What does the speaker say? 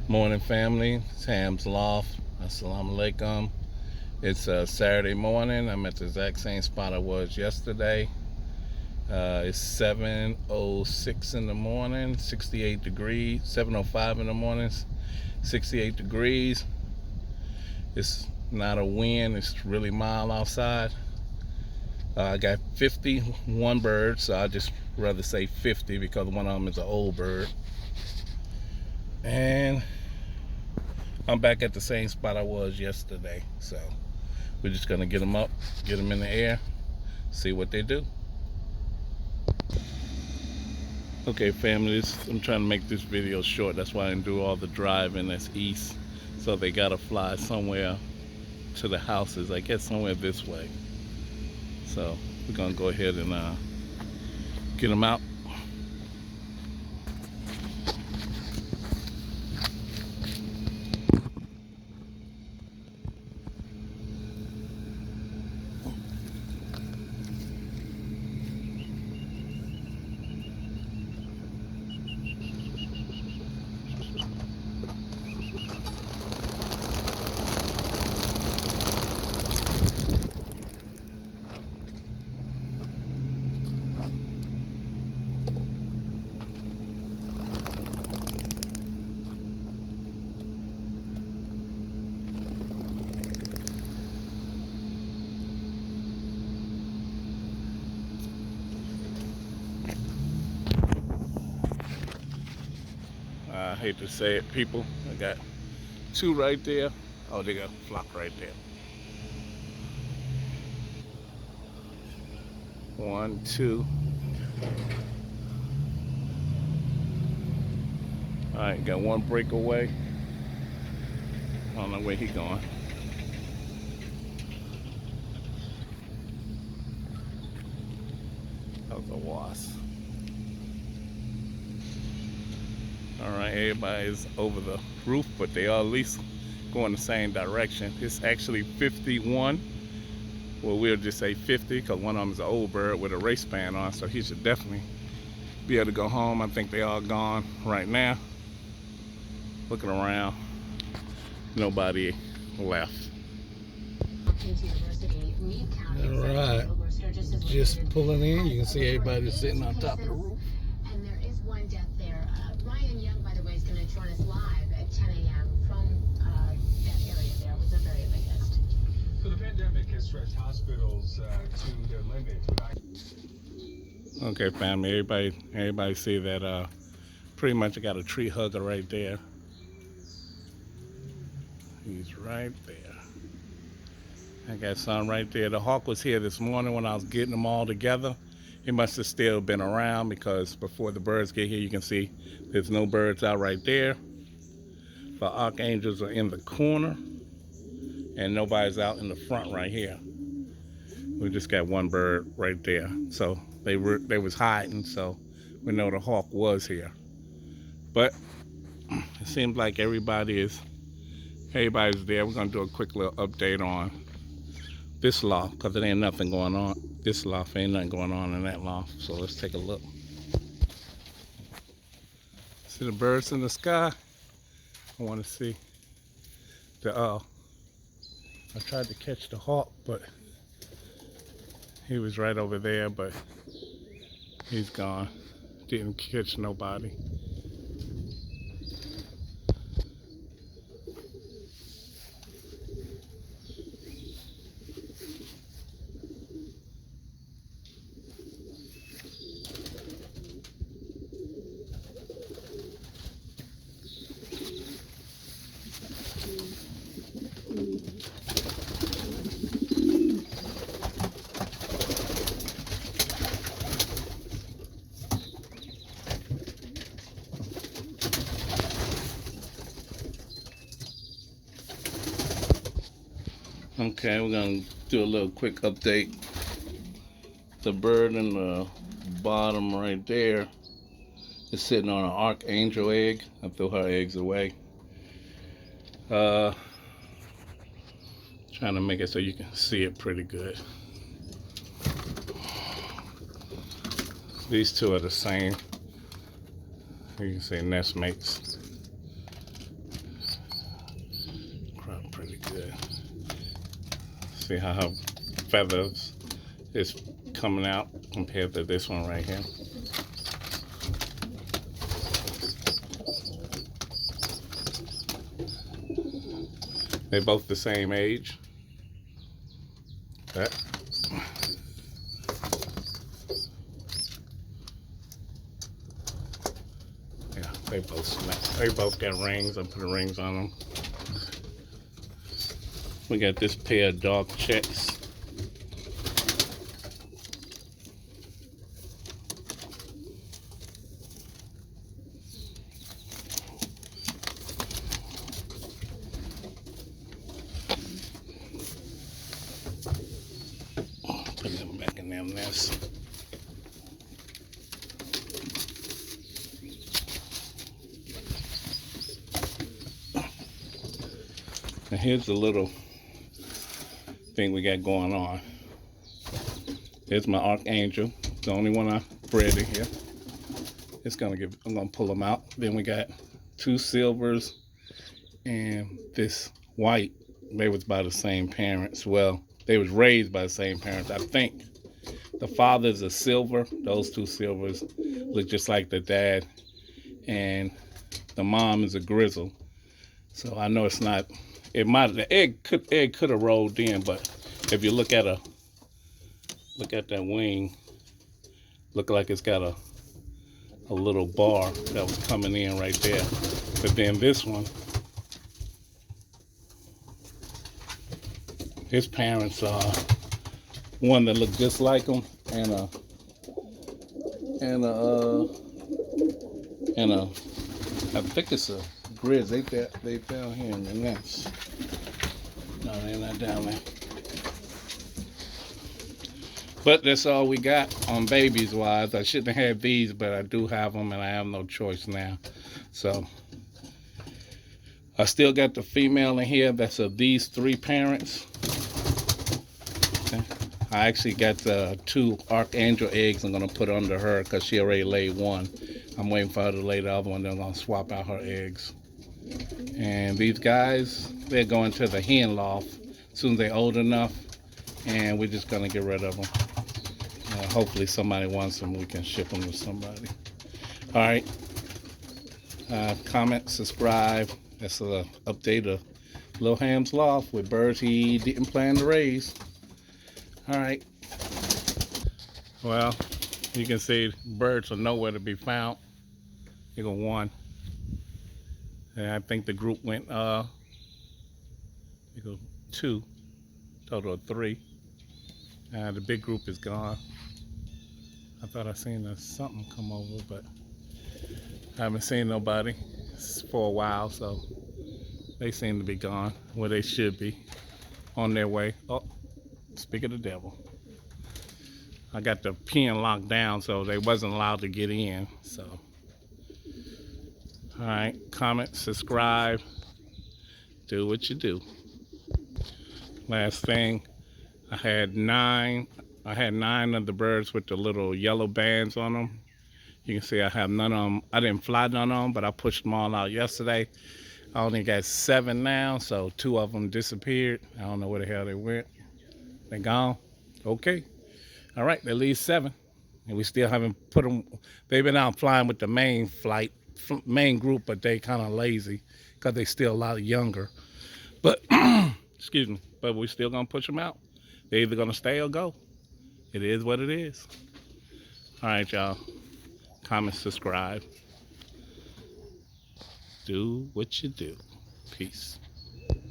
Morning, family. It's Ham's Loft. Assalamu alaikum. It's Saturday morning. I'm at the exact same spot I was yesterday. It's 7:06 in the morning, 68 degrees. 7:05 in the morning, 68 degrees. It's not a wind. It's really mild outside. I got 51 birds, so I just rather say 50 because one of them is an old bird. And I'm back at the same spot I was yesterday. So we're just gonna get them up, get them in the air, see what they do. Okay, family, I'm trying to make this video short. That's why I didn't do all the driving that's east. So they gotta fly somewhere to the houses, I guess somewhere this way. So we're gonna go ahead and get them out. I hate to say it, people. I got two right there. Oh, they got a flock right there. One, two. All right, got one breakaway. I don't know where he going. That was a wasp. All right, everybody's over the roof, but they all at least going the same direction. It's actually 51. Well, we'll just say 50 because one of them is an old bird with a race band on, so he should definitely be able to go home. I think they all gone right now. Looking around, nobody left. All right, just pulling in. You can see everybody sitting on top of the roof. And there is one death there. Ryan Young, by the way, is going to join us live at 10 a.m. from that area there. It was a very latest. So the pandemic has stretched hospitals to their limit. Okay, family, everybody see that pretty much I got a tree hugger right there. He's right there. I got some right there. The hawk was here this morning when I was getting them all together. He must have still been around because before the birds get here, you can see there's no birds out right there. The archangels are in the corner and nobody's out in the front right here. We just got one bird right there. So they was hiding, so we know the hawk was here. But it seems like everybody's there. We're gonna do a quick little update on this loft because there ain't nothing going on. This loft ain't nothing going on in that loft. So let's take a look. See the birds in the sky? I want to see the I tried to catch the hawk, but he was right over there, but he's gone. Didn't catch nobody. Okay, we're gonna do a little quick update. The bird in the bottom right there is sitting on an archangel egg. I threw her eggs away. Trying to make it so you can see it pretty good. These two are the same. You can see nest mates. See how her feathers is coming out compared to this one right here. They're both the same age. That. Yeah, they both got rings. I put the rings on them. We got this pair of dark checks. Put them back in their nest. Now here's the little thing we got going on. Here's my archangel, the only one I bred in here. I'm gonna pull them out. Then we got 2 silvers and this white. They was by the same parents. Well, they was raised by the same parents. I think the father's a silver. Those 2 silvers look just like the dad, and the mom is a grizzle. So I know it's not. It might. The egg could have rolled in, but if you look at that wing, look like it's got a little bar that was coming in right there. But then this one, his parents are one that looked just like him, and I think it's a grizz. They down here in the nest. No, they're not down there. But that's all we got on babies wise. I shouldn't have had these, but I do have them, and I have no choice now. So I still got the female in here that's of these 3 parents. Okay. I actually got the 2 archangel eggs I'm gonna put under her because she already laid one. I'm waiting for her to lay the other one, then I'm gonna swap out her eggs. And these guys, they're going to the hen loft as soon as they're old enough, and we're just gonna get rid of them. Hopefully somebody wants them, we can ship them to somebody. All right, comment, subscribe. That's an update of Lil Ham's loft with birds he didn't plan to raise. All right. Well, you can see birds are nowhere to be found. Here go 1. And I think the group went, here go 2, total of 3. The big group is gone. I thought I seen something come over, but I haven't seen nobody for a while, so they seem to be gone where they should be, on their way. Oh, speak of the devil. I got the pen locked down, so they wasn't allowed to get in, so. All right, comment, subscribe, do what you do. Last thing, I had 9 of the birds with the little yellow bands on them. You can see I have none of them. I didn't fly none of them, but I pushed them all out yesterday. I only got 7 now, so 2 of them disappeared. I don't know where the hell they went. They gone? Okay. All right, that leaves 7. And we still haven't put them. They've been out flying with the main group, but they kind of lazy because they still a lot younger. But, excuse me, but we still gonna push them out. They're either gonna stay or go. It is what it is. All right, y'all. Comment, subscribe. Do what you do. Peace.